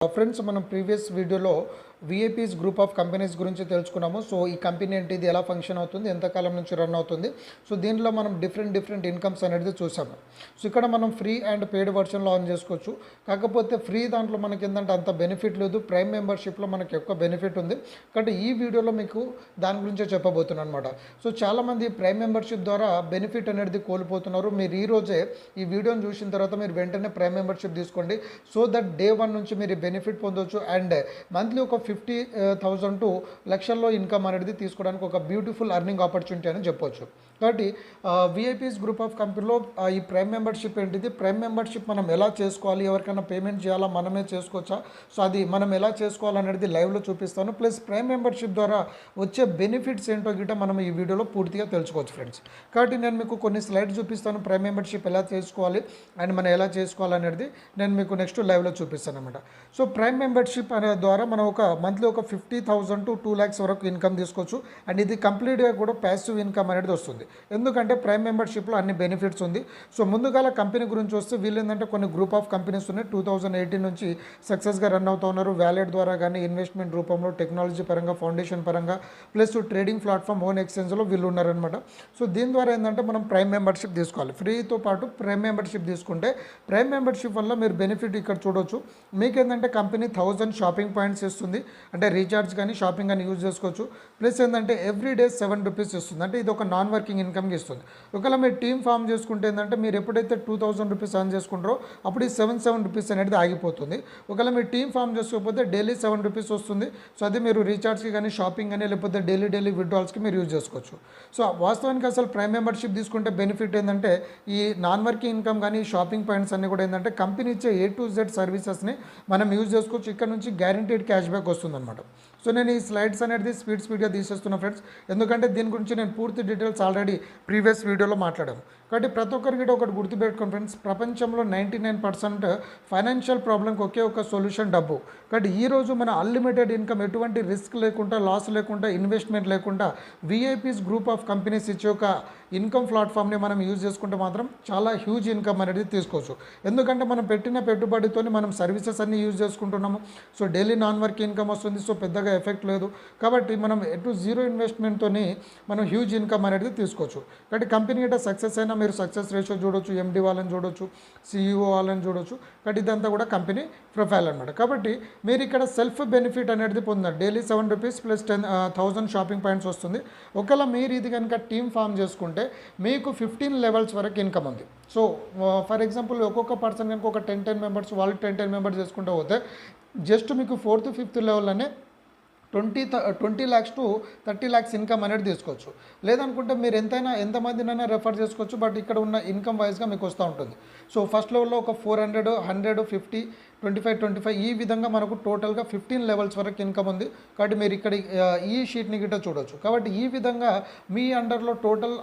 Friends మనం previous వీడియోలో VIPs group of companies గురించి తెలుసుకున్నాము. సో ఈ కంపెనీ ఏంటి, ఇది ఎలా ఫంక్షన్ అవుతుంది, ఎంతకాలం నుంచి రన్ అవుతుంది, సో దీనిలో మనం డిఫరెంట్ ఇన్కమ్స్ అనేది చూసాము. సో ఇక్కడ మనం ఫ్రీ అండ్ పెయిడ్ వర్షన్లో ఆన్ చేసుకోవచ్చు. కాకపోతే ఫ్రీ దాంట్లో మనకి ఏంటంటే అంత బెనిఫిట్ లేదు, ప్రైమ్ మెంబర్షిప్లో మనకి ఎక్కువ బెనిఫిట్ ఉంది. కాబట్టి ఈ వీడియోలో మీకు దాని గురించే చెప్పబోతున్నాను అనమాట. సో చాలామంది ప్రైమ్ మెంబర్షిప్ ద్వారా బెనిఫిట్ అనేది కోల్పోతున్నారు. మీరు ఈ రోజే ఈ వీడియోని చూసిన తర్వాత మీరు వెంటనే ప్రైమ్ మెంబర్షిప్ తీసుకోండి. సో దట్ డే 1 నుంచి మీరు బెనిఫిట్ పొందవచ్చు అండ్ మంత్లీ ఒక 50,000 టు లక్షల్లో ఇన్కమ్ అనేది తీసుకోవడానికి ఒక బ్యూటిఫుల్ అర్నింగ్ ఆపర్చునిటీ అని చెప్పొచ్చు. కాబట్టి విఐపీస్ గ్రూప్ ఆఫ్ కంపెనీలో ఈ ప్రైమ్ మెంబర్షిప్ ఏంటిది, ప్రైమ్ మెంబర్షిప్ మనం ఎలా చేసుకోవాలి, ఎవరికైనా పేమెంట్ చేయాలా, మనమే చేసుకోవచ్చా, సో అది మనం ఎలా చేసుకోవాలనేది లైవ్లో చూపిస్తాను. ప్లస్ ప్రైమ్ మెంబర్షిప్ ద్వారా వచ్చే బెనిఫిట్స్ ఏంటో గిట్ట మనం ఈ వీడియోలో పూర్తిగా తెలుసుకోవచ్చు ఫ్రెండ్స్. కాబట్టి నేను మీకు కొన్ని స్లైడ్స్ చూపిస్తాను, ప్రైమ్ మెంబర్షిప్ ఎలా చేసుకోవాలి అండ్ మనం ఎలా చేసుకోవాలనేది నేను మీకు నెక్స్ట్ లైవ్లో చూపిస్తాను అనమాట. సో ప్రైమ్ మెంబర్షిప్ అనే ద్వారా మనం ఒక మంత్లీ ఒక 50,000 టు 2 lakhs వరకు ఇన్కమ్ తీసుకోవచ్చు. అండ్ ఇది కంప్లీట్గా కూడా ప్యాసివ్ ఇన్కమ్ అనేది వస్తుంది. ఎందుకంటే ప్రైమ్ మెంబర్షిప్లో అన్ని బెనిఫిట్స్ ఉంది. సో ముందుగా కంపెనీ గురించి వస్తే వీళ్ళు ఏంటంటే కొన్ని గ్రూప్ ఆఫ్ కంపెనీస్ ఉన్నాయి. 2018 నుంచి సక్సెస్గా రన్ అవుతూ ఉన్నారు. వ్యాలెట్ ద్వారా కానీ ఇన్వెస్ట్మెంట్ రూపంలో, టెక్నాలజీ పరంగా, ఫౌండేషన్ పరంగా, ప్లస్ ట్రేడింగ్ ప్లాట్ఫామ్ ఓన్ ఎక్స్చేంజ్లో వీళ్ళు ఉన్నారనమాట. సో దీని ద్వారా ఏంటంటే మనం ప్రైమ్ మెంబర్షిప్ తీసుకోవాలి. ఫ్రీతో పాటు ప్రైమ్ మెంబర్షిప్ తీసుకుంటే ప్రైమ్ మెంబర్షిప్ వల్ల మీరు బెనిఫిట్ ఇక్కడ చూడవచ్చు. మీకు ఏంటంటే కంపెనీ 1000 షాపింగ్ పాయింట్స్ ఇస్తుంది, అంటే రీఛార్జ్ కానీ షాపింగ్ కానీ యూజ్ చేసుకోవచ్చు. ప్లస్ ఏంటంటే ఎవ్రీ డే 7 రూపీస్ ఇస్తుంది, అంటే ఇది ఒక నాన్ వర్కింగ్ ఇన్కమ్కి ఇస్తుంది. ఒకవేళ మీరు టీమ్ ఫామ్ చేసుకుంటే ఏంటంటే మీరు ఎప్పుడైతే 2000 రూపీస్ అర్న్ చేసుకుంటారో అప్పుడు ఈ 7 రూపీస్ అనేది ఆగిపోతుంది. ఒకవేళ మీరు టీమ్ ఫామ్ చేసుకోకపోతే డైలీ 7 రూపీస్ వస్తుంది. సో అది మీరు రీఛార్జ్కి కానీ షాపింగ్ కానీ లేకపోతే డైలీ విత్డ్రాల్స్కి మీరు యూజ్ చేసుకోవచ్చు. సో వాస్తవానికి అసలు ప్రైమ్ మెంబర్షిప్ తీసుకుంటే బెనిఫిట్ ఏంటంటే ఈ నాన్ వర్కింగ్ ఇన్కమ్ కానీ షాపింగ్ పాయింట్స్ అన్నీ కూడా ఏంటంటే కంపెనీ ఇచ్చే A to Z సర్వీసెస్ని మనం యూజ్ చేసుకోవచ్చు. ఇక్కడ నుంచి గ్యారంటీడ్ క్యాష్ బ్యాక్ వస్తుందన్నమాట. సో నేను ఈ స్లైడ్స్ అనేది స్పీడ్గా తీసేస్తున్నా ఫ్రెండ్స్, ఎందుకంటే దీని గురించి నేను పూర్తి డీటెయిల్స్ ఆల్రెడీ ప్రీవియస్ వీడియోలో మాట్లాడాను. కాబట్టి ప్రతి ఒక్కరికి ఒకటి గుర్తుపెట్టుకోండి ఫ్రెండ్స్, ప్రపంచంలో 99% ఫైనాన్షియల్ ప్రాబ్లంకి ఒకే ఒక సొల్యూషన్ డబ్బు. కాబట్టి ఈరోజు మన అన్లిమిటెడ్ ఇన్కమ్, ఎటువంటి రిస్క్ లేకుండా, లాస్ లేకుండా, ఇన్వెస్ట్మెంట్ లేకుండా విఐపీస్ గ్రూప్ ఆఫ్ కంపెనీస్ ఇచ్చే ఒక ఇన్కమ్ ప్లాట్ఫామ్ని మనం యూజ్ చేసుకుంటే మాత్రం చాలా హ్యూజ్ ఇన్కమ్ అనేది తీసుకోవచ్చు. ఎందుకంటే మనం పెట్టిన పెట్టుబడితో మనం సర్వీసెస్ అన్నీ యూజ్ చేసుకుంటున్నాము. So daily non work income వస్తుంది. సో పెద్దగా ఎఫెక్ట్ లేదు. కాబట్టి మనం ఎటు జీరో ఇన్వెస్ట్మెంట్తో మనం హ్యూజ్ ఇన్కమ్ అనేది తీసుకోవచ్చు. కాబట్టి కంపెనీ అంటే సక్సెస్ అయినా మీరు సక్సెస్ రేషియో చూడొచ్చు, ఎండి వాళ్ళని చూడొచ్చు, CEO వాళ్ళని చూడొచ్చు. కాబట్టి ఇదంతా కూడా కంపెనీ ప్రొఫైల్ అనమాట. కాబట్టి మీరు ఇక్కడ సెల్ఫ్ బెనిఫిట్ అనేది పొందారు. Daily 7 rupees plus 10,000 shopping points వస్తుంది. ఒకవేళ మీరు ఇది కనుక టీమ్ ఫామ్ చేసుకుంటే మీకు 15 లెవెల్స్ వరకు ఇన్కమ్ ఉంది. సో ఫర్ ఎగ్జాంపుల్ ఒక్కొక్క పర్సన్ కనుక ఒక 10 మెంబర్స్, వాళ్ళు 10 మెంబర్స్ చేసుకుంటూ పోతే జస్ట్ మీకు 4th 5th లెవెల్లోనే 20 lakhs to 30 lakhs income అనేది తీసుకోవచ్చు. లేదనుకుంటే మీరు ఎంతమందినైనా రెఫర్ చేసుకోవచ్చు. బట్ ఇక్కడ ఉన్న ఇన్కమ్ వైజ్గా మీకు వస్తూ ఉంటుంది. సో ఫస్ట్ లెవెల్లో ఒక 400, 100, 50, 25 ఈ విధంగా మనకు టోటల్గా 15 లెవెల్స్ వరకు ఇన్కమ్ ఉంది. కాబట్టి మీరు ఇక్కడ ఈ షీట్ని గిట్ట చూడవచ్చు. కాబట్టి ఈ విధంగా మీ అండర్లో టోటల్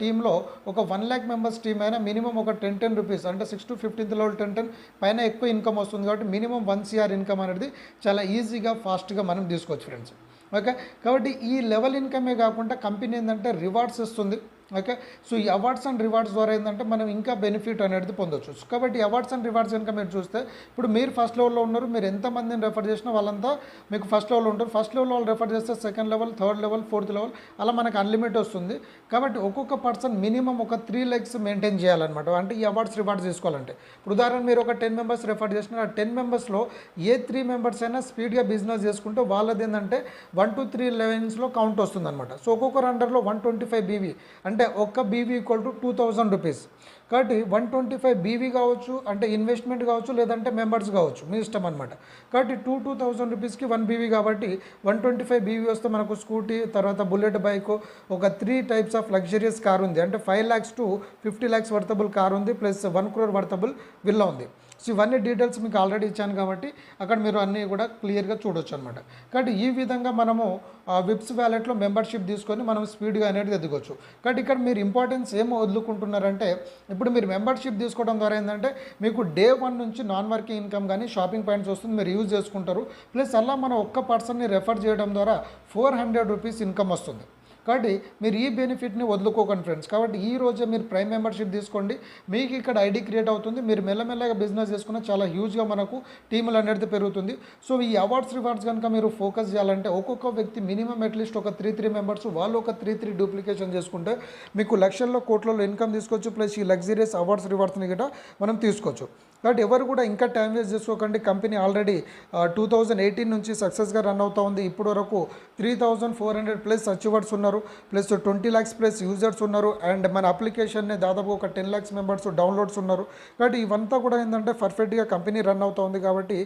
టీంలో ఒక 1 lakh మెంబర్స్ టీమ్ అయినా మినిమం ఒక 10 రూపీస్, అంటే 6 to 15th లెవెల్ 10 పైన ఎక్కువ ఇన్కమ్ వస్తుంది. కాబట్టి మినిమం 1 CR ఇన్కమ్ అనేది చాలా ఈజీగా, ఫాస్ట్గా మనం తీసుకోవచ్చు ఫ్రెండ్స్. ఓకే, కాబట్టి ఈ లెవెల్ ఇన్కమే కాకుండా కంపెనీ ఏంటంటే రివార్డ్స్ ఇస్తుంది. ఓకే, సో ఈ అవార్డ్స్ అండ్ రివార్డ్స్ ద్వారా ఏంటంటే మనం ఇంకా బెనిఫిట్ అనేది పొందొచ్చు. కాబట్టి అవార్డ్స్ అండ్ రివార్డ్స్ కనుక మీరు చూస్తే ఇప్పుడు మీరు ఫస్ట్ లెవెల్లో ఉన్నారు, మీరు ఎంతమందిని రెఫర్ చేసినా వాళ్ళంతా మీకు ఫస్ట్ లెవెల్లో ఉంటారు. ఫస్ట్ లెవెల్ వాళ్ళు రెఫర్ చేస్తే 2nd level, 3rd level, 4th level అలా మనకు అన్లిమిట్ వస్తుంది. కాబట్టి ఒక్కొక్క పర్సన్ మినిమం ఒక 3 lakhs మెయింటైన్ చేయాలన్నమాట. అంటే ఈ అవార్డ్స్ రివార్డ్స్ తీసుకోవాలంటే ఇప్పుడు ఉదాహరణ మీరు ఒక 10 మెంబర్స్ రెఫర్ చేసిన ఆ 10 మెంబర్స్లో ఏ 3 మెంబర్స్ అయినా స్పీడ్గా బిజినెస్ చేసుకుంటే వాళ్ళది ఏంటంటే 1 to 3 లెవెల్స్లో కౌంట్ వస్తుంది అనమాట. సో ఒక్కొక్కరు అండర్లో 125 BV, అంటే ఒక్క BV = 2,000 రూపీస్. కాబట్టి 125 BV కావచ్చు, అంటే ఇన్వెస్ట్మెంట్ కావచ్చు, లేదంటే మెంబర్స్ కావచ్చు, మీ ఇష్టం అనమాట. కాబట్టి 2,000 రూపీస్కి 1 BV, కాబట్టి 125 BV వస్తే మనకు స్కూటీ, తర్వాత బుల్లెట్ బైక్, ఒక 3 types ఆఫ్ లగ్జరియస్ కార్ ఉంది. అంటే 5 lakhs to 50 lakhs worthable car ఉంది, ప్లస్ 1 crore వర్తబుల్ విల్లా ఉంది. సో ఇవన్నీ డీటెయిల్స్ మీకు ఆల్రెడీ ఇచ్చాను కాబట్టి అక్కడ మీరు అన్నీ కూడా క్లియర్గా చూడొచ్చు అనమాట. కాబట్టి ఈ విధంగా మనము విప్స్ వ్యాలెట్లో మెంబర్షిప్ తీసుకొని మనం స్పీడ్గా అనేది ఎదగొచ్చు. కాబట్టి ఇక్కడ మీరు ఇంపార్టెన్స్ ఏం వదులుకుంటున్నారంటే ఇప్పుడు మీరు మెంబర్షిప్ తీసుకోవడం ద్వారా ఏంటంటే మీకు డే 1 నుంచి నాన్ వర్కింగ్ ఇన్కమ్ కానీ షాపింగ్ పాయింట్స్ వస్తుంది, మీరు యూజ్ చేసుకుంటారు. ప్లస్ అలా మనం ఒక్క పర్సన్ని రెఫర్ చేయడం ద్వారా 400 రూపీస్ ఇన్కమ్ వస్తుంది. కాబట్టి మీరు ఈ బెనిఫిట్ని వదులుకోకండి ఫ్రెండ్స్. కాబట్టి ఈ రోజే మీరు ప్రైమ్ మెంబర్షిప్ తీసుకోండి. మీకు ఇక్కడ ఐడి క్రియేట్ అవుతుంది. మీరు మెల్లమెల్లగా బిజినెస్ చేసుకున్న చాలా హ్యూజ్గా మనకు టీములు అనేది పెరుగుతుంది. సో ఈ అవార్డ్స్ రివార్డ్స్ కనుక మీరు ఫోకస్ చేయాలంటే ఒక్కొక్క వ్యక్తి మినిమం అట్లీస్ట్ ఒక 3 మెంబర్స్ వాళ్ళు ఒక 3 డూప్లికేషన్ చేసుకుంటే మీకు లక్షల్లో కోట్లలో ఇన్కమ్ తీసుకోవచ్చు. ప్లస్ ఈ లగ్జరియస్ అవార్డ్స్ రివార్డ్స్ని కూడా మనం తీసుకోవచ్చు. కాబట్టి ఎవరు కూడా ఇంకా టైం వేస్ట్ చేసుకోకండి. కంపెనీ ఆల్రెడీ 2018 నుంచి సక్సెస్గా రన్ అవుతూ ఉంది. ఇప్పటి వరకు 3400+ అచీవర్స్ ఉన్నారు, ప్లస్ 20 lakhs ప్లస్ యూజర్స్ ఉన్నారు. అండ్ మన అప్లికేషన్ని దాదాపు ఒక 10 lakhs మెంబర్స్ డౌన్లోడ్స్ ఉన్నారు. కాబట్టి ఇవంతా కూడా ఏంటంటే పర్ఫెక్ట్గా కంపెనీ రన్ అవుతూ ఉంది. కాబట్టి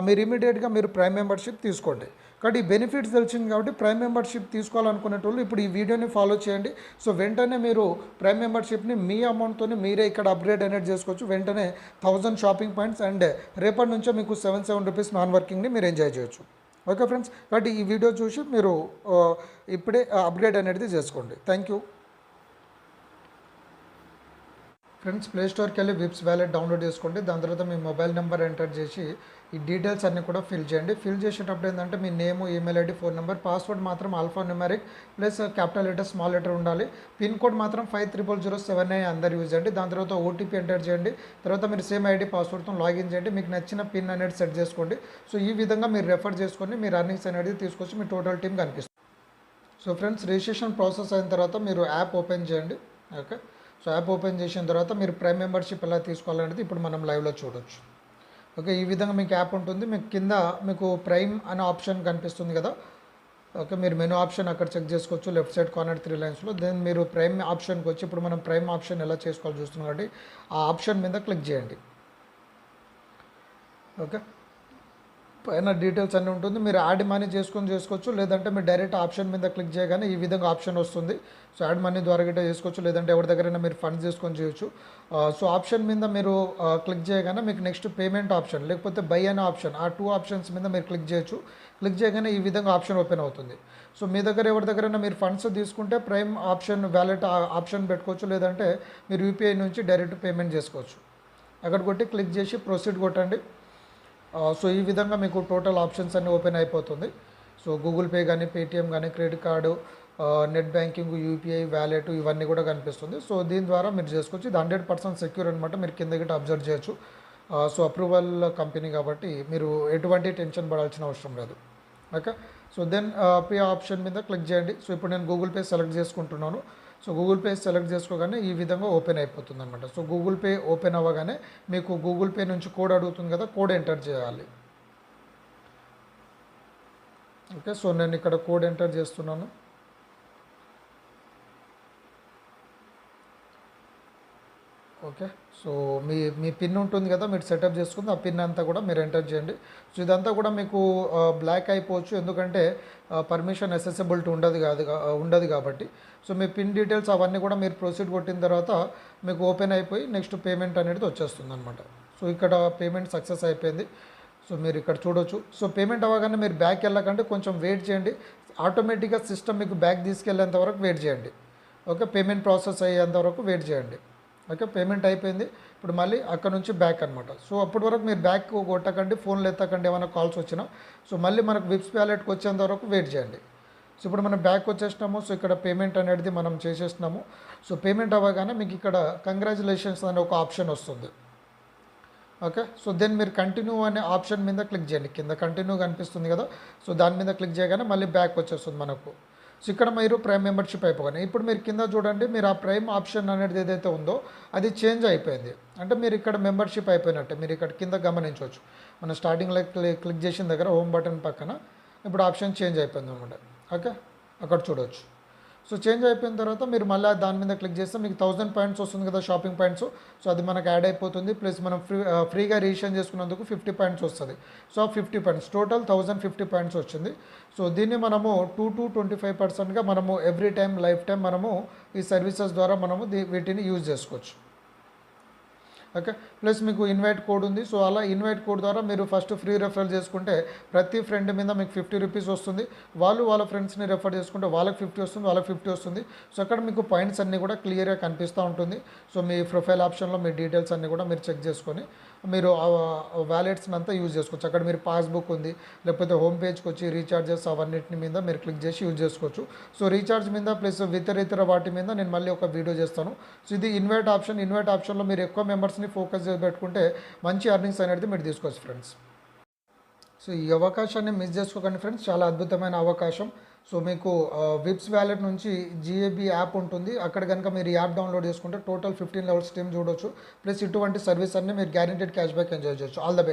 మీరు ఇమీడియట్గా మీరు ప్రైమ్ మెంబర్షిప్ తీసుకోండి. కాబట్టి ఈ బెనిఫిట్స్ తెలిసింది కాబట్టి ప్రైమ్ మెంబర్షిప్ తీసుకోవాలనుకునేటోళ్ళు ఇప్పుడు ఈ వీడియోని ఫాలో చేయండి. సో వెంటనే మీరు ప్రైమ్ మెంబర్షిప్ని మీ అమౌంట్తో మీరే ఇక్కడ అప్గ్రేడ్ అనేది చేసుకోవచ్చు. వెంటనే 1000 షాపింగ్ పాయింట్స్ అండ్ రేపటి నుంచో మీకు 7 రూపీస్ నాన్ వర్కింగ్ని మీరు ఎంజాయ్ చేయొచ్చు. ఓకే ఫ్రెండ్స్, కాబట్టి ఈ వీడియో చూసి మీరు ఇప్పుడే అప్గ్రేడ్ అనేది చేసుకోండి. Thank you friends. ప్లే స్టోర్కి వెళ్ళి విప్స్ వ్యాలెట్ డౌన్లోడ్ చేసుకోండి. దాని తర్వాత మీ మొబైల్ నెంబర్ ఎంటర్ చేసి ఈ డీటెయిల్స్ అన్నీ కూడా ఫిల్ చేయండి. ఫిల్ చేసేటప్పుడు ఏంటంటే మీ name, email ID, phone number, password మాత్రం alphanumeric plus capital letter small letter ఉండాలి. పిన్ కోడ్ మాత్రం 500079 అందరు యూజ్ చేయండి. దాని తర్వాత ఓటీపీ ఎంటర్ చేయండి. తర్వాత మీరు సేమ్ ఐడి పాస్వర్డ్తో లాగిన్ చేయండి. మీకు నచ్చిన పిన్ అనేది సెట్ చేసుకోండి. సో ఈ విధంగా మీరు రెఫర్ చేసుకొని మీరు అర్నింగ్స్ అనేది తీసుకొచ్చి మీ టోటల్ టీమ్ కనిపిస్తుంది. సో ఫ్రెండ్స్, రిజిస్ట్రేషన్ ప్రాసెస్ అయిన తర్వాత మీరు యాప్ ఓపెన్ చేయండి. ఓకే, సో యాప్ ఓపెన్ చేసిన తర్వాత మీరు ప్రైమ్ మెంబర్షిప్ ఎలా తీసుకోవాలనేది ఇప్పుడు మనం లైవ్లో చూడొచ్చు. ఓకే, ఈ విధంగా మీకు యాప్ ఉంటుంది. మీకు కింద మీకు ప్రైమ్ అనే ఆప్షన్ కనిపిస్తుంది కదా. ఓకే, మీరు మెనూ ఆప్షన్ అక్కడ చెక్ చేసుకోవచ్చు లెఫ్ట్ సైడ్ కార్నర్ 3 లైన్స్లో. దెన్ మీరు ప్రైమ్ ఆప్షన్కి వచ్చి ఇప్పుడు మనం ప్రైమ్ ఆప్షన్ ఎలా చేసుకోవాలో చూస్తున్నాం కాబట్టి ఆ ఆప్షన్ మీద క్లిక్ చేయండి. ఓకే, పైన డీటెయిల్స్ అన్నీ ఉంటుంది. మీరు యాడ్ మనీ చేసుకోవచ్చు, లేదంటే మీరు డైరెక్ట్ ఆప్షన్ మీద క్లిక్ చేయగానే ఈ విధంగా ఆప్షన్ వస్తుంది. సో యాడ్ మనీ ద్వారా గిట్ట చేసుకోవచ్చు, లేదంటే ఎవరి దగ్గరైనా మీరు ఫండ్స్ చేసుకొని చేయొచ్చు. సో ఆప్షన్ మీద మీరు క్లిక్ చేయగానే మీకు నెక్స్ట్ పేమెంట్ ఆప్షన్ లేకపోతే బై అనే ఆప్షన్, ఆ 2 ఆప్షన్స్ మీద మీరు క్లిక్ చేయొచ్చు. క్లిక్ చేయగానే ఈ విధంగా ఆప్షన్ ఓపెన్ అవుతుంది. సో మీ దగ్గర ఎవరి దగ్గరైనా మీరు ఫండ్స్ తీసుకుంటే ప్రైమ్ ఆప్షన్ వ్యాలెట్ ఆప్షన్ పెట్టుకోవచ్చు, లేదంటే మీరు యూపీఐ నుంచి డైరెక్ట్ పేమెంట్ చేసుకోవచ్చు. అక్కడ కొట్టి క్లిక్ చేసి ప్రొసీడ్ కొట్టండి. సో ఈ విధంగా మీకు టోటల్ ఆప్షన్స్ అన్నీ ఓపెన్ అయిపోతుంది. సో గూగుల్ పే కానీ, పేటిఎం కానీ, credit card, net banking, UPI, wallet ఇవన్నీ కూడా కనిపిస్తుంది. సో దీని ద్వారా మీరు చేసుకోవచ్చు. ఇది 100% సెక్యూర్ అనమాట. మీరు కింద గిట్ట అబ్జర్వ్ చేయొచ్చు. సో అప్రూవల్ కంపెనీ కాబట్టి మీరు ఎటువంటి టెన్షన్ పడాల్సిన అవసరం లేదు. Okay, so then pay option మీద క్లిక్ చేయండి. సో ఇప్పుడు నేను గూగుల్ పే సెలెక్ట్ చేసుకుంటున్నాను. సో గూగుల్ పే సెలెక్ట్ చేసుకోగానే ఈ విధంగా ఓపెన్ అయిపోతుంది అనమాట. సో గూగుల్ పే ఓపెన్ అవ్వగానే మీకు గూగుల్ పే నుంచి కోడ్ అడుగుతుంది కదా, కోడ్ ఎంటర్ చేయాలి. ఓకే, సో నేను ఇక్కడ కోడ్ ఎంటర్ చేస్తున్నాను. ఓకే, సో మీ పిన్ ఉంటుంది కదా, మీరు సెటప్ చేసుకుంది ఆ పిన్ అంతా కూడా మీరు ఎంటర్ చేయండి. సో ఇదంతా కూడా మీకు బ్లాక్ అయిపోవచ్చు, ఎందుకంటే పర్మిషన్ అసెసిబిలిటీ ఉండదు కాబట్టి. సో మీ పిన్ డీటెయిల్స్ అవన్నీ కూడా మీరు ప్రొసీడ్ కొట్టిన తర్వాత మీకు ఓపెన్ అయిపోయి నెక్స్ట్ పేమెంట్ అనేది వచ్చేస్తుంది అనమాట. సో ఇక్కడ పేమెంట్ సక్సెస్ అయిపోయింది. సో మీరు ఇక్కడ చూడొచ్చు. సో పేమెంట్ అవ్వగానే మీరు బ్యాక్ వెళ్ళకంటే కొంచెం వెయిట్ చేయండి. ఆటోమేటిక్గా సిస్టమ్ మీకు బ్యాక్ తీసుకెళ్ళేంత వరకు వెయిట్ చేయండి. ఓకే, పేమెంట్ ప్రాసెస్ అయ్యేంత వరకు వెయిట్ చేయండి. ఓకే, పేమెంట్ అయిపోయింది. ఇప్పుడు మళ్ళీ అక్కడ నుంచి బ్యాక్ అనమాట. సో అప్పటి వరకు మీరు బ్యాక్ కొట్టకండి, ఫోన్లు ఎత్తకండి ఏమైనా కాల్స్ వచ్చినా. సో మళ్ళీ మనకు విప్స్ వ్యాలెట్కి వచ్చేంత వరకు వెయిట్ చేయండి. సో ఇప్పుడు మనం బ్యాక్ వచ్చేసినాము. సో ఇక్కడ పేమెంట్ అనేది మనం చేసేస్తున్నాము. సో పేమెంట్ అవ్వగానే మీకు ఇక్కడ కంగ్రాచులేషన్స్ అనే ఒక ఆప్షన్ వస్తుంది. ఓకే, సో దెన్ మీరు కంటిన్యూ అనే ఆప్షన్ మీద క్లిక్ చేయండి. కింద కంటిన్యూ కనిపిస్తుంది కదా, సో దాని మీద క్లిక్ చేయగానే మళ్ళీ బ్యాక్ వచ్చేస్తుంది మనకు. సో ఇక్కడ మీరు ప్రైమ్ మెంబర్షిప్ అయిపోగానే ఇప్పుడు మీరు కింద చూడండి, మీరు ఆ ప్రైమ్ ఆప్షన్ అనేది ఏదైతే ఉందో అది చేంజ్ అయిపోయింది. అంటే మీరు ఇక్కడ మెంబర్షిప్ అయిపోయినట్టే. మీరు ఇక్కడ కింద గమనించవచ్చు. మన స్టార్టింగ్లో క్లిక్ చేసిన దగ్గర హోమ్ బటన్ పక్కన ఇప్పుడు ఆప్షన్ చేంజ్ అయిపోయింది అనమాట. ఓకే, అక్కడ చూడవచ్చు. సో చేంజ్ అయిపోయిన తర్వాత మీరు మళ్ళీ దాని మీద క్లిక్ చేస్తే మీకు 1000 పాయింట్స్ వస్తుంది కదా, షాపింగ్ పాయింట్స్. సో అది మనకు యాడ్ అయిపోతుంది. ప్లస్ మనం ఫ్రీగా రిజిస్ట్రేషన్ చేసుకున్నందుకు 50 పాయింట్స్ వస్తుంది. సో 50 పాయింట్స్ టోటల్ 1050 పాయింట్స్ వచ్చింది. సో దీన్ని మనము 2 to 25%గా మనము ఎవ్రీ టైం లైఫ్ టైం మనము ఈ సర్వీసెస్ ద్వారా మనము వీటిని యూజ్ చేసుకోవచ్చు. ఓకే, ప్లస్ మీకు ఇన్వైట్ కోడ్ ఉంది. సో అలా ఇన్వైట్ కోడ్ ద్వారా మీరు ఫస్ట్ ఫ్రీ రెఫర్ చేసుకుంటే ప్రతి ఫ్రెండ్ మీద మీకు 50 రూపీస్ వస్తుంది. వాళ్ళ ఫ్రెండ్స్ని రెఫర్ చేసుకుంటే వాళ్ళకి 50 వస్తుంది, వాళ్ళకి 50 వస్తుంది. సో అక్కడ మీకు పాయింట్స్ అన్నీ కూడా క్లియర్గా కనిపిస్తూ ఉంటుంది. సో మీ ప్రొఫైల్ ఆప్షన్లో మీ డీటెయిల్స్ అన్నీ కూడా మీరు చెక్ చేసుకొని మీరు వ్యాలెట్స్ని అంతా యూజ్ చేసుకోవచ్చు. అక్కడ మీరు పాస్బుక్ ఉంది, లేకపోతే హోమ్ పేజ్కి వచ్చి రీఛార్జెస్ అవన్నిటి మీద మీరు క్లిక్ చేసి యూజ్ చేసుకోవచ్చు. సో రీఛార్జ్ మీద ప్లస్ ఇతర వాటి మీద నేను మళ్ళీ ఒక వీడియో చేస్తాను. సో ఇది ఇన్వైట్ ఆప్షన్లో మీరు ఎక్కువ మెంబర్స్ని ఫోకస్ చేసి పెట్టుకుంటే మంచి ఎర్నింగ్స్ అనేది మీరు తీసుకోవచ్చు ఫ్రెండ్స్. సో ఈ అవకాశాన్ని మిస్ చేసుకోకండి ఫ్రెండ్స్, చాలా అద్భుతమైన అవకాశం. సో మీకు విప్స్ వ్యాలెట్ నుంచి జిఏబి యాప్ ఉంటుంది. అక్కడ కనుక మీరు ఈ యాప్ డౌన్లోడ్ చేసుకుంటే టోటల్ 15 లెవెల్స్ టీమ్ చూడొచ్చు. ప్లస్ ఇటువంటి సర్వీస్ అన్ని మీరు గ్యారెంటెడ్ క్యాష్ బ్యాక్ ఎంజాయ్ చేయొచ్చు. All the best.